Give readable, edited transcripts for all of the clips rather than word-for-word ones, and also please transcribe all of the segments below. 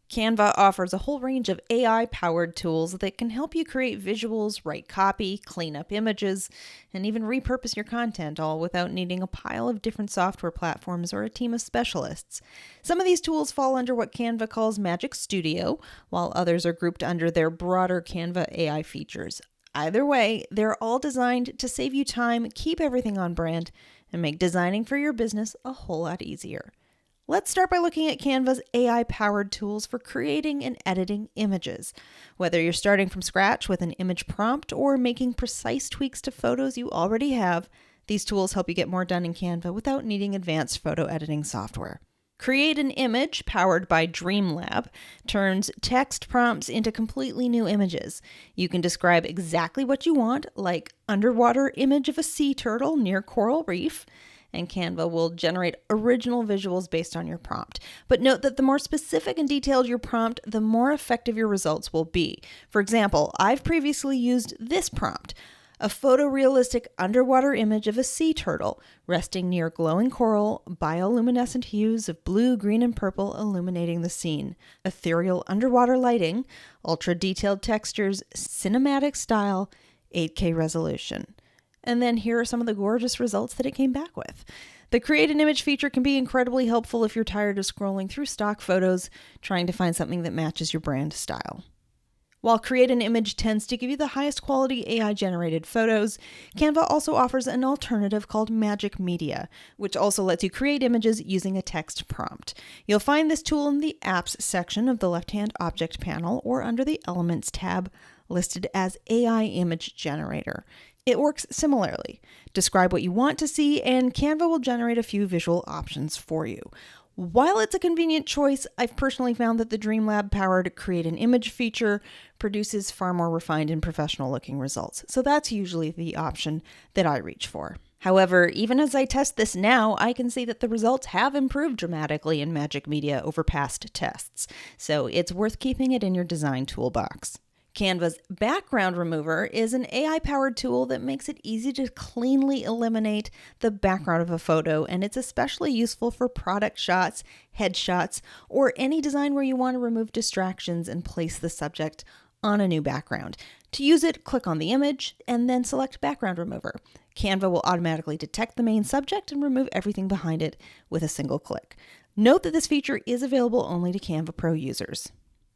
Canva offers a whole range of AI-powered tools that can help you create visuals, write copy, clean up images, and even repurpose your content, all without needing a pile of different software platforms or a team of specialists. Some of these tools fall under what Canva calls Magic Studio, while others are grouped under their broader Canva AI features. Either way, they're all designed to save you time, keep everything on brand, and make designing for your business a whole lot easier. Let's start by looking at Canva's AI-powered tools for creating and editing images. Whether you're starting from scratch with an image prompt or making precise tweaks to photos you already have, these tools help you get more done in Canva without needing advanced photo editing software. Create an Image, powered by Dreamlab, turns text prompts into completely new images. You can describe exactly what you want, like underwater image of a sea turtle near coral reef, and Canva will generate original visuals based on your prompt. But note that the more specific and detailed your prompt, the more effective your results will be. For example, I've previously used this prompt: a photorealistic underwater image of a sea turtle resting near glowing coral, bioluminescent hues of blue, green, and purple illuminating the scene, ethereal underwater lighting, ultra-detailed textures, cinematic style, 8K resolution. And then here are some of the gorgeous results that it came back with. The Create an Image feature can be incredibly helpful if you're tired of scrolling through stock photos, trying to find something that matches your brand style. While Create an Image tends to give you the highest quality AI-generated photos, Canva also offers an alternative called Magic Media, which also lets you create images using a text prompt. You'll find this tool in the Apps section of the left-hand object panel or under the Elements tab, listed as AI Image Generator. It works similarly. Describe what you want to see, and Canva will generate a few visual options for you. While it's a convenient choice, I've personally found that the Dreamlab-powered Create an Image feature produces far more refined and professional-looking results, so that's usually the option that I reach for. However, even as I test this now, I can see that the results have improved dramatically in Magic Media over past tests, so it's worth keeping it in your design toolbox. Canva's Background Remover is an AI-powered tool that makes it easy to cleanly eliminate the background of a photo, and it's especially useful for product shots, headshots, or any design where you want to remove distractions and place the subject on a new background. To use it, click on the image and then select Background Remover. Canva will automatically detect the main subject and remove everything behind it with a single click. Note that this feature is available only to Canva Pro users.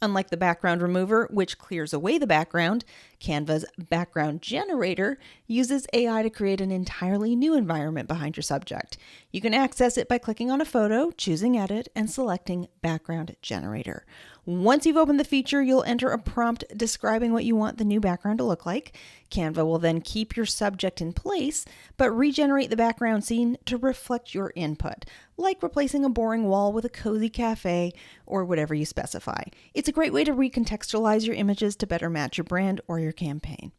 Unlike the background remover, which clears away the background, Canva's background generator uses AI to create an entirely new environment behind your subject. You can access it by clicking on a photo, choosing Edit, and selecting Background Generator. Once you've opened the feature, you'll enter a prompt describing what you want the new background to look like. Canva will then keep your subject in place, but regenerate the background scene to reflect your input, like replacing a boring wall with a cozy cafe or whatever you specify. It's a great way to recontextualize your images to better match your brand or your campaign.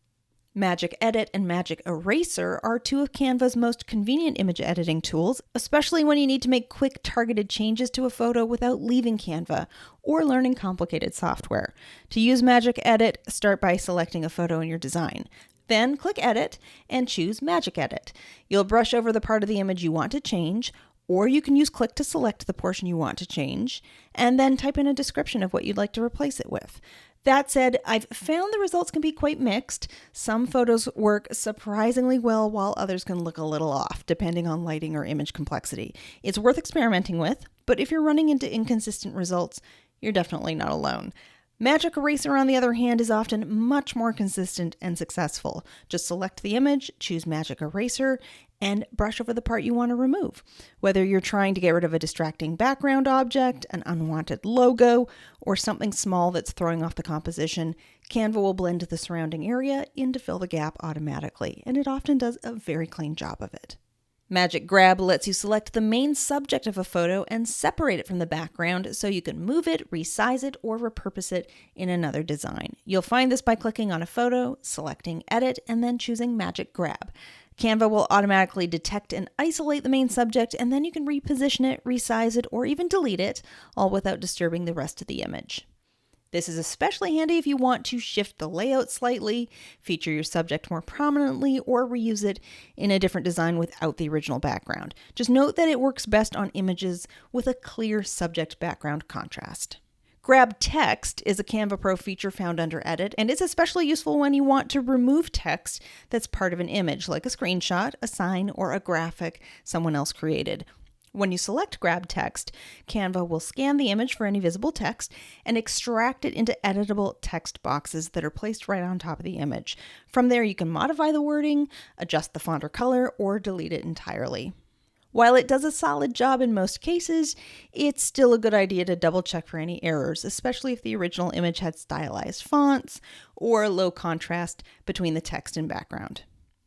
Magic Edit and Magic Eraser are two of Canva's most convenient image editing tools, especially when you need to make quick targeted changes to a photo without leaving Canva or learning complicated software. To use Magic Edit, start by selecting a photo in your design. Then click Edit and choose Magic Edit. You'll brush over the part of the image you want to change, or you can use Click to select the portion you want to change, and then type in a description of what you'd like to replace it with. That said, I've found the results can be quite mixed. Some photos work surprisingly well, while others can look a little off, depending on lighting or image complexity. It's worth experimenting with, but if you're running into inconsistent results, you're definitely not alone. Magic Eraser, on the other hand, is often much more consistent and successful. Just select the image, choose Magic Eraser, and brush over the part you want to remove. Whether you're trying to get rid of a distracting background object, an unwanted logo, or something small that's throwing off the composition, Canva will blend the surrounding area in to fill the gap automatically, and it often does a very clean job of it. Magic Grab lets you select the main subject of a photo and separate it from the background so you can move it, resize it, or repurpose it in another design. You'll find this by clicking on a photo, selecting Edit, and then choosing Magic Grab. Canva will automatically detect and isolate the main subject, and then you can reposition it, resize it, or even delete it, all without disturbing the rest of the image. This is especially handy if you want to shift the layout slightly, feature your subject more prominently, or reuse it in a different design without the original background. Just note that it works best on images with a clear subject background contrast. Grab Text is a Canva Pro feature found under Edit, and it's especially useful when you want to remove text that's part of an image, like a screenshot, a sign, or a graphic someone else created. When you select Grab Text, Canva will scan the image for any visible text and extract it into editable text boxes that are placed right on top of the image. From there, you can modify the wording, adjust the font or color, or delete it entirely. While it does a solid job in most cases, it's still a good idea to double check for any errors, especially if the original image had stylized fonts or low contrast between the text and background.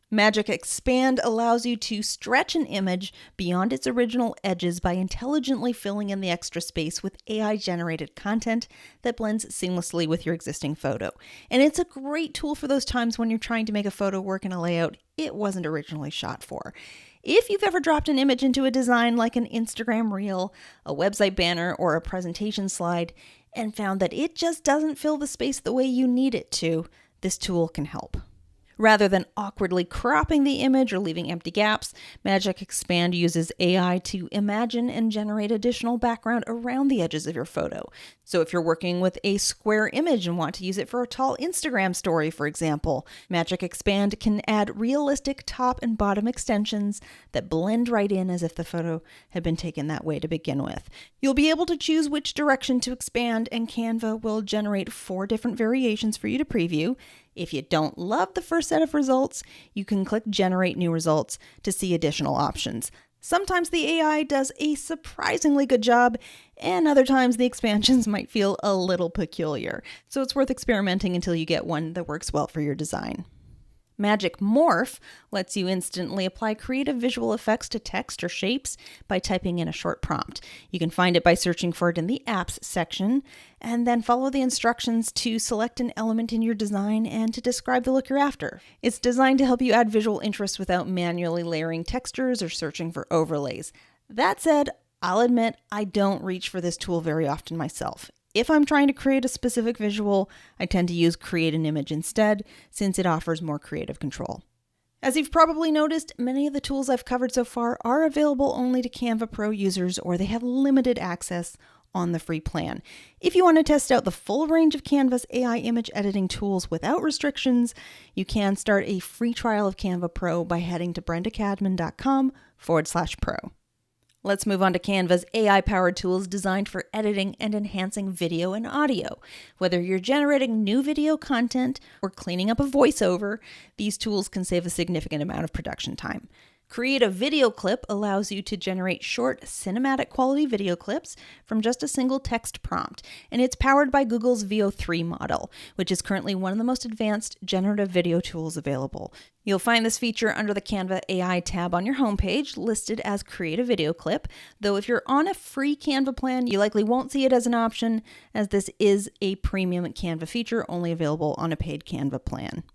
Magic Expand allows you to stretch an image beyond its original edges by intelligently filling in the extra space with AI-generated content that blends seamlessly with your existing photo. And it's a great tool for those times when you're trying to make a photo work in a layout it wasn't originally shot for. If you've ever dropped an image into a design like an Instagram reel, a website banner, or a presentation slide, and found that it just doesn't fill the space the way you need it to, this tool can help. Rather than awkwardly cropping the image or leaving empty gaps, Magic Expand uses AI to imagine and generate additional background around the edges of your photo. So if you're working with a square image and want to use it for a tall Instagram story, for example, Magic Expand can add realistic top and bottom extensions that blend right in as if the photo had been taken that way to begin with. You'll be able to choose which direction to expand, and Canva will generate 4 different variations for you to preview. If you don't love the first set of results, you can click Generate New Results to see additional options. Sometimes the AI does a surprisingly good job, and other times the expansions might feel a little peculiar. So it's worth experimenting until you get one that works well for your design. Magic Morph lets you instantly apply creative visual effects to text or shapes by typing in a short prompt. You can find it by searching for it in the Apps section, and then follow the instructions to select an element in your design and to describe the look you're after. It's designed to help you add visual interest without manually layering textures or searching for overlays. That said, I'll admit I don't reach for this tool very often myself. If I'm trying to create a specific visual, I tend to use Create an Image instead, since it offers more creative control. As you've probably noticed, many of the tools I've covered so far are available only to Canva Pro users, or they have limited access on the free plan. If you want to test out the full range of Canva's AI image editing tools without restrictions, you can start a free trial of Canva Pro by heading to brendacadman.com/pro. Let's move on to Canva's AI-powered tools designed for editing and enhancing video and audio. Whether you're generating new video content or cleaning up a voiceover, these tools can save a significant amount of production time. Create a Video Clip allows you to generate short, cinematic quality video clips from just a single text prompt, and it's powered by Google's Veo 3 model, which is currently one of the most advanced generative video tools available. You'll find this feature under the Canva AI tab on your homepage, listed as Create a Video Clip, though if you're on a free Canva plan, you likely won't see it as an option, as this is a premium Canva feature only available on a paid Canva plan.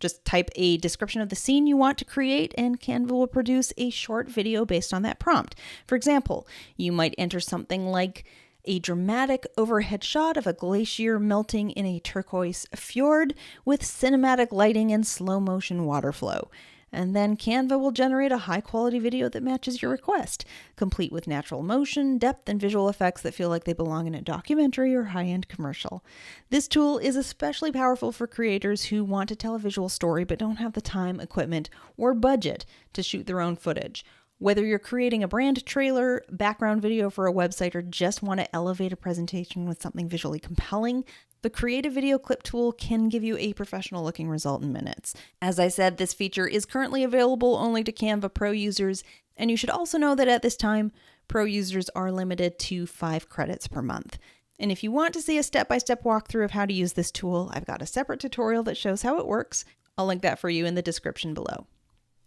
Just type a description of the scene you want to create, and Canva will produce a short video based on that prompt. For example, you might enter something like a dramatic overhead shot of a glacier melting in a turquoise fjord with cinematic lighting and slow motion water flow. And then Canva will generate a high-quality video that matches your request, complete with natural motion, depth, and visual effects that feel like they belong in a documentary or high-end commercial. This tool is especially powerful for creators who want to tell a visual story but don't have the time, equipment, or budget to shoot their own footage. Whether you're creating a brand trailer, background video for a website, or just want to elevate a presentation with something visually compelling, the Create a Video Clip tool can give you a professional-looking result in minutes. As I said, this feature is currently available only to Canva Pro users, and you should also know that at this time, Pro users are limited to 5 credits per month. And if you want to see a step-by-step walkthrough of how to use this tool, I've got a separate tutorial that shows how it works. I'll link that for you in the description below.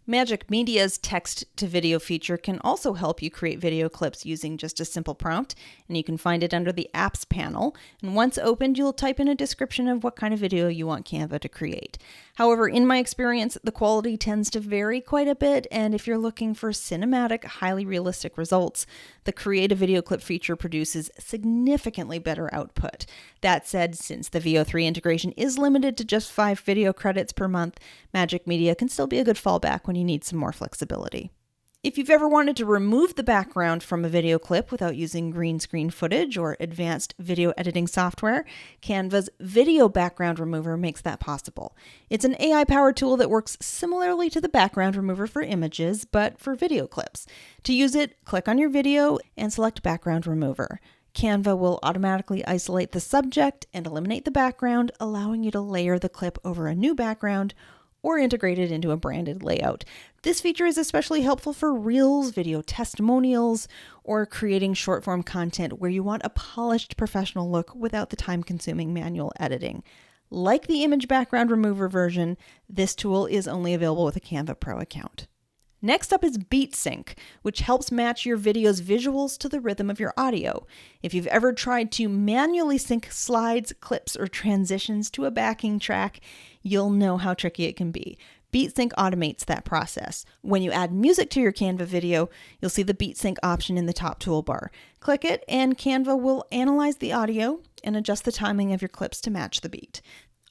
Magic Media's text-to-video feature can also help you create video clips using just a simple prompt, and you can find it under the Apps panel. And once opened, you'll type in a description of what kind of video you want Canva to create. However, in my experience, the quality tends to vary quite a bit, and if you're looking for cinematic, highly realistic results, the Create a Video Clip feature produces significantly better output. That said, since the Veo 3 integration is limited to just 5 video credits per month, Magic Media can still be a good fallback when you need some more flexibility. If you've ever wanted to remove the background from a video clip without using green screen footage or advanced video editing software, Canva's Video Background Remover makes that possible. It's an AI-powered tool that works similarly to the background remover for images, but for video clips. To use it, click on your video and select Background Remover. Canva will automatically isolate the subject and eliminate the background, allowing you to layer the clip over a new background or integrate it into a branded layout. This feature is especially helpful for Reels, video testimonials, or creating short-form content where you want a polished professional look without the time-consuming manual editing. Like the image background remover version, this tool is only available with a Canva Pro account. Next up is Beat Sync, which helps match your video's visuals to the rhythm of your audio. If you've ever tried to manually sync slides, clips, or transitions to a backing track, you'll know how tricky it can be. Beat Sync automates that process. When you add music to your Canva video, you'll see the Beat Sync option in the top toolbar. Click it, and Canva will analyze the audio and adjust the timing of your clips to match the beat.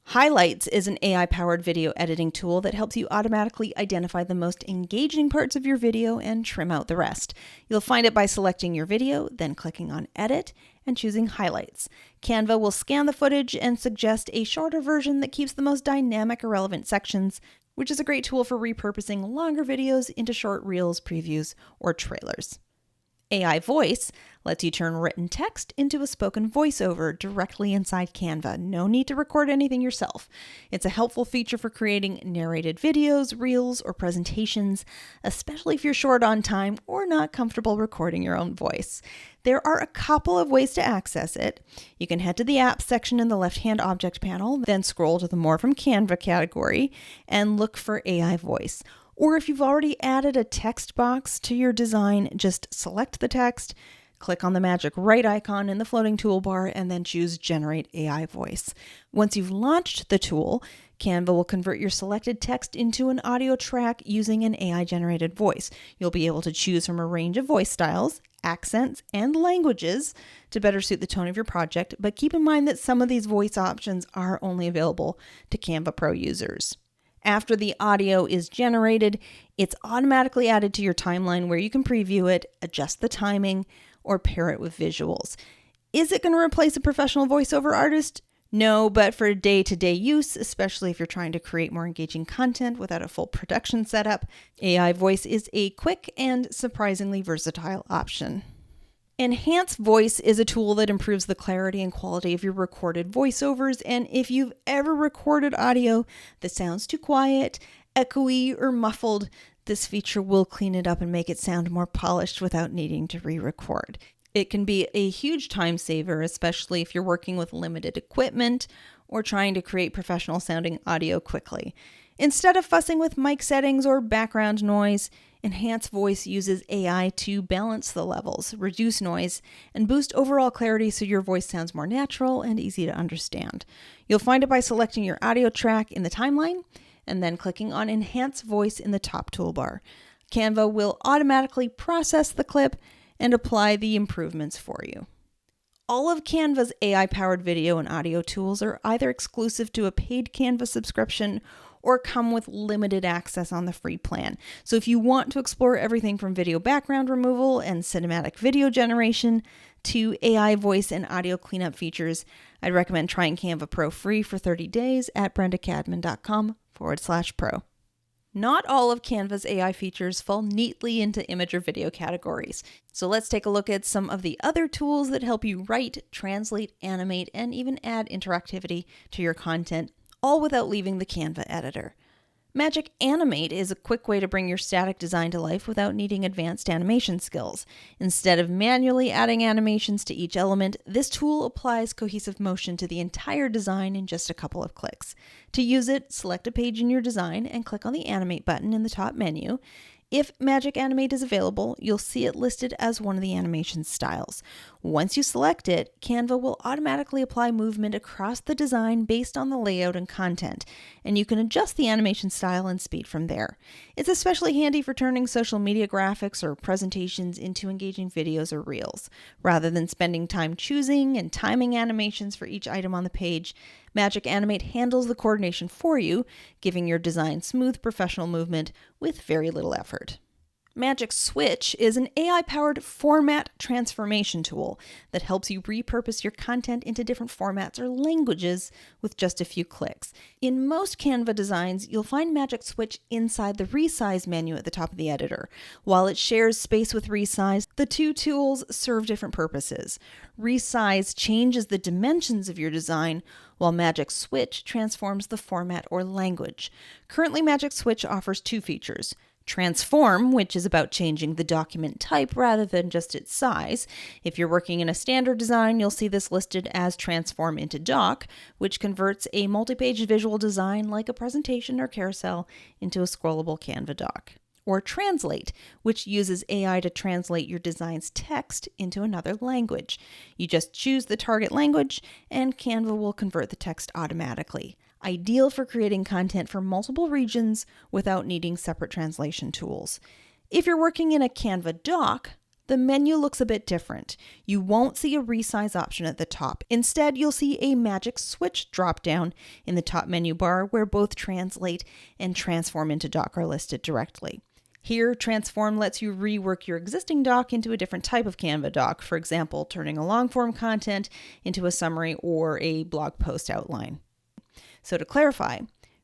Highlights is an AI-powered video editing tool that helps you automatically identify the most engaging parts of your video and trim out the rest. You'll find it by selecting your video, then clicking on Edit and choosing Highlights. Canva will scan the footage and suggest a shorter version that keeps the most dynamic or relevant sections, which is a great tool for repurposing longer videos into short reels, previews, or trailers. AI Voice lets you turn written text into a spoken voiceover directly inside Canva. No need to record anything yourself. It's a helpful feature for creating narrated videos, reels, or presentations, especially if you're short on time or not comfortable recording your own voice. There are a couple of ways to access it. You can head to the Apps section in the left-hand object panel, then scroll to the More from Canva category and look for AI Voice. Or if you've already added a text box to your design, just select the text, click on the magic right icon in the floating toolbar, and then choose Generate AI Voice. Once you've launched the tool, Canva will convert your selected text into an audio track using an AI-generated voice. You'll be able to choose from a range of voice styles, accents, and languages to better suit the tone of your project, but keep in mind that some of these voice options are only available to Canva Pro users. After the audio is generated, it's automatically added to your timeline where you can preview it, adjust the timing, or pair it with visuals. Is it going to replace a professional voiceover artist? No, but for day-to-day use, especially if you're trying to create more engaging content without a full production setup, AI Voice is a quick and surprisingly versatile option. Enhance Voice is a tool that improves the clarity and quality of your recorded voiceovers, and if you've ever recorded audio that sounds too quiet, echoey, or muffled, this feature will clean it up and make it sound more polished without needing to re-record. It can be a huge time saver, especially if you're working with limited equipment or trying to create professional sounding audio quickly. Instead of fussing with mic settings or background noise, Enhance Voice uses AI to balance the levels, reduce noise, and boost overall clarity so your voice sounds more natural and easy to understand. You'll find it by selecting your audio track in the timeline and then clicking on Enhance Voice in the top toolbar. Canva will automatically process the clip and apply the improvements for you. All of Canva's AI-powered video and audio tools are either exclusive to a paid Canva subscription or come with limited access on the free plan. So if you want to explore everything from video background removal and cinematic video generation to AI voice and audio cleanup features, I'd recommend trying Canva Pro free for 30 days at brendacadman.com/pro. Not all of Canva's AI features fall neatly into image or video categories. So let's take a look at some of the other tools that help you write, translate, animate, and even add interactivity to your content, all without leaving the Canva editor. Magic Animate is a quick way to bring your static design to life without needing advanced animation skills. Instead of manually adding animations to each element, this tool applies cohesive motion to the entire design in just a couple of clicks. To use it, select a page in your design and click on the Animate button in the top menu. If Magic Animate is available, you'll see it listed as one of the animation styles. Once you select it, Canva will automatically apply movement across the design based on the layout and content, and you can adjust the animation style and speed from there. It's especially handy for turning social media graphics or presentations into engaging videos or reels. Rather than spending time choosing and timing animations for each item on the page, Magic Animate handles the coordination for you, giving your design smooth professional movement with very little effort. Magic Switch is an AI-powered format transformation tool that helps you repurpose your content into different formats or languages with just a few clicks. In most Canva designs, you'll find Magic Switch inside the Resize menu at the top of the editor. While it shares space with Resize, the two tools serve different purposes. Resize changes the dimensions of your design, while Magic Switch transforms the format or language. Currently, Magic Switch offers two features. Transform, which is about changing the document type rather than just its size. If you're working in a standard design, you'll see this listed as Transform into Doc, which converts a multi-page visual design like a presentation or carousel into a scrollable Canva doc. Or Translate, which uses AI to translate your design's text into another language. You just choose the target language, and Canva will convert the text automatically. Ideal for creating content for multiple regions without needing separate translation tools. If you're working in a Canva doc, the menu looks a bit different. You won't see a resize option at the top. Instead, you'll see a Magic Switch drop-down in the top menu bar where both Translate and Transform into Doc are listed directly. Here, Transform lets you rework your existing doc into a different type of Canva doc, for example, turning a long-form content into a summary or a blog post outline. So to clarify,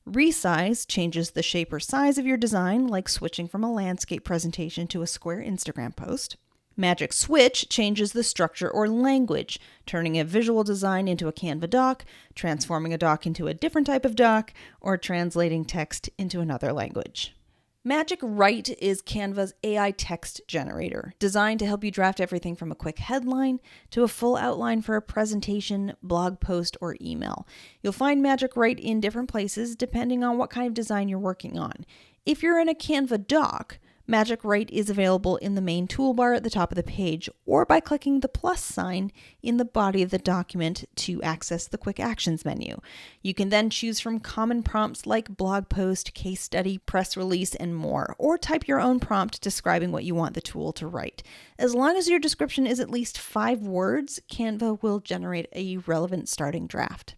Resize changes the shape or size of your design, like switching from a landscape presentation to a square Instagram post. Magic Switch changes the structure or language, turning a visual design into a Canva doc, transforming a doc into a different type of doc, or translating text into another language. Magic Write is Canva's AI text generator, designed to help you draft everything from a quick headline to a full outline for a presentation, blog post, or email. You'll find Magic Write in different places depending on what kind of design you're working on. If you're in a Canva doc, Magic Write is available in the main toolbar at the top of the page or by clicking the plus sign in the body of the document to access the Quick Actions menu. You can then choose from common prompts like blog post, case study, press release, and more, or type your own prompt describing what you want the tool to write. As long as your description is at least 5 words, Canva will generate a relevant starting draft.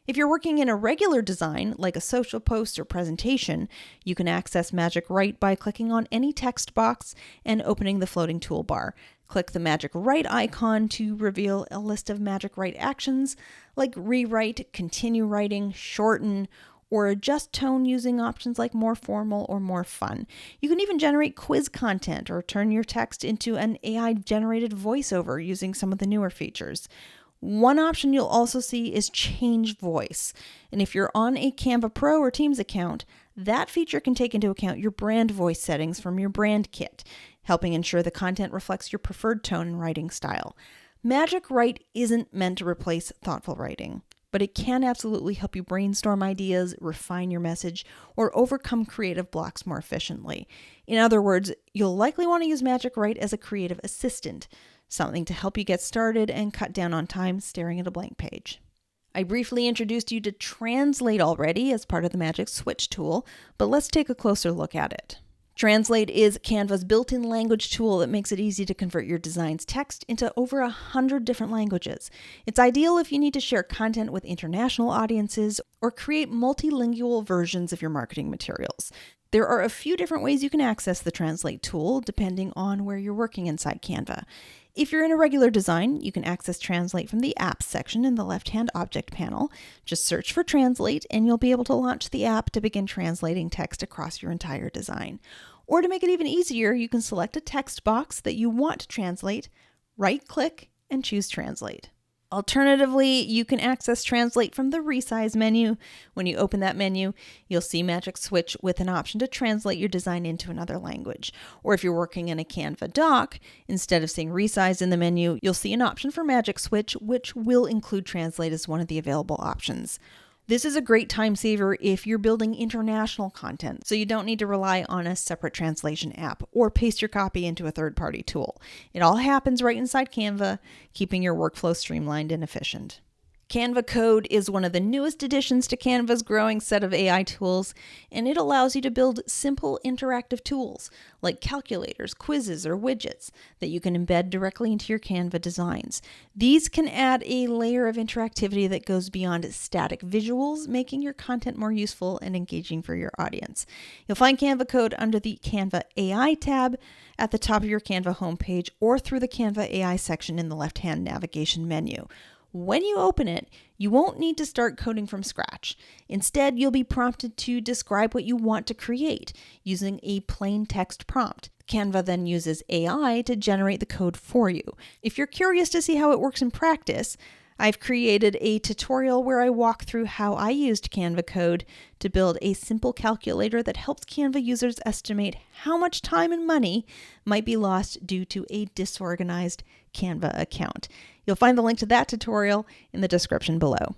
If you're working in a regular design, like a social post or presentation, you can access Magic Write by clicking on any text box and opening the floating toolbar. Click the Magic Write icon to reveal a list of Magic Write actions like rewrite, continue writing, shorten, or adjust tone using options like more formal or more fun. You can even generate quiz content or turn your text into an AI-generated voiceover using some of the newer features. One option you'll also see is change voice. And if you're on a Canva Pro or Teams account, that feature can take into account your brand voice settings from your brand kit, helping ensure the content reflects your preferred tone and writing style. Magic Write isn't meant to replace thoughtful writing, but it can absolutely help you brainstorm ideas, refine your message, or overcome creative blocks more efficiently. In other words, you'll likely want to use Magic Write as a creative assistant, something to help you get started and cut down on time staring at a blank page. I briefly introduced you to Translate already as part of the Magic Switch tool, but let's take a closer look at it. Translate is Canva's built-in language tool that makes it easy to convert your design's text into over 100 different languages. It's ideal if you need to share content with international audiences or create multilingual versions of your marketing materials. There are a few different ways you can access the Translate tool depending on where you're working inside Canva. If you're in a regular design, you can access Translate from the Apps section in the left-hand object panel. Just search for Translate and you'll be able to launch the app to begin translating text across your entire design. Or to make it even easier, you can select a text box that you want to translate, right-click, and choose Translate. Alternatively, you can access Translate from the Resize menu. When you open that menu, you'll see Magic Switch with an option to translate your design into another language. Or if you're working in a Canva doc, instead of seeing Resize in the menu, you'll see an option for Magic Switch, which will include Translate as one of the available options. This is a great time saver if you're building international content, so you don't need to rely on a separate translation app or paste your copy into a third-party tool. It all happens right inside Canva, keeping your workflow streamlined and efficient. Canva Code is one of the newest additions to Canva's growing set of AI tools, and it allows you to build simple interactive tools like calculators, quizzes, or widgets that you can embed directly into your Canva designs. These can add a layer of interactivity that goes beyond static visuals, making your content more useful and engaging for your audience. You'll find Canva Code under the Canva AI tab at the top of your Canva homepage or through the Canva AI section in the left-hand navigation menu. When you open it, you won't need to start coding from scratch. Instead, you'll be prompted to describe what you want to create using a plain text prompt. Canva then uses AI to generate the code for you. If you're curious to see how it works in practice, I've created a tutorial where I walk through how I used Canva Code to build a simple calculator that helps Canva users estimate how much time and money might be lost due to a disorganized Canva account. You'll find the link to that tutorial in the description below.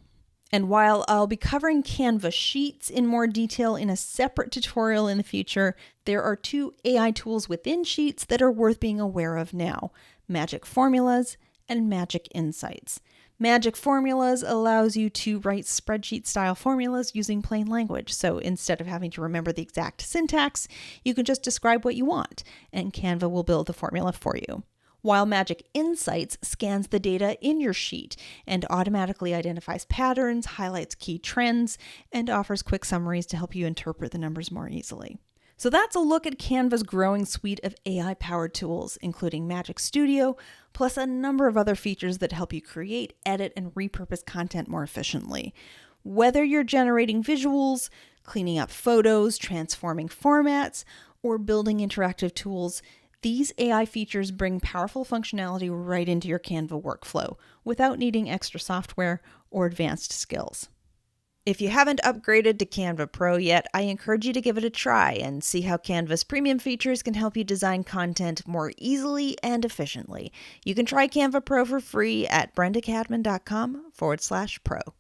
And while I'll be covering Canva Sheets in more detail in a separate tutorial in the future, there are two AI tools within Sheets that are worth being aware of now: Magic Formulas and Magic Insights. Magic Formulas allows you to write spreadsheet-style formulas using plain language. So instead of having to remember the exact syntax, you can just describe what you want, and Canva will build the formula for you. While Magic Insights scans the data in your sheet and automatically identifies patterns, highlights key trends, and offers quick summaries to help you interpret the numbers more easily. So that's a look at Canva's growing suite of AI-powered tools, including Magic Studio, plus a number of other features that help you create, edit, and repurpose content more efficiently. Whether you're generating visuals, cleaning up photos, transforming formats, or building interactive tools, these AI features bring powerful functionality right into your Canva workflow without needing extra software or advanced skills. If you haven't upgraded to Canva Pro yet, I encourage you to give it a try and see how Canva's premium features can help you design content more easily and efficiently. You can try Canva Pro for free at brendacadman.com/pro.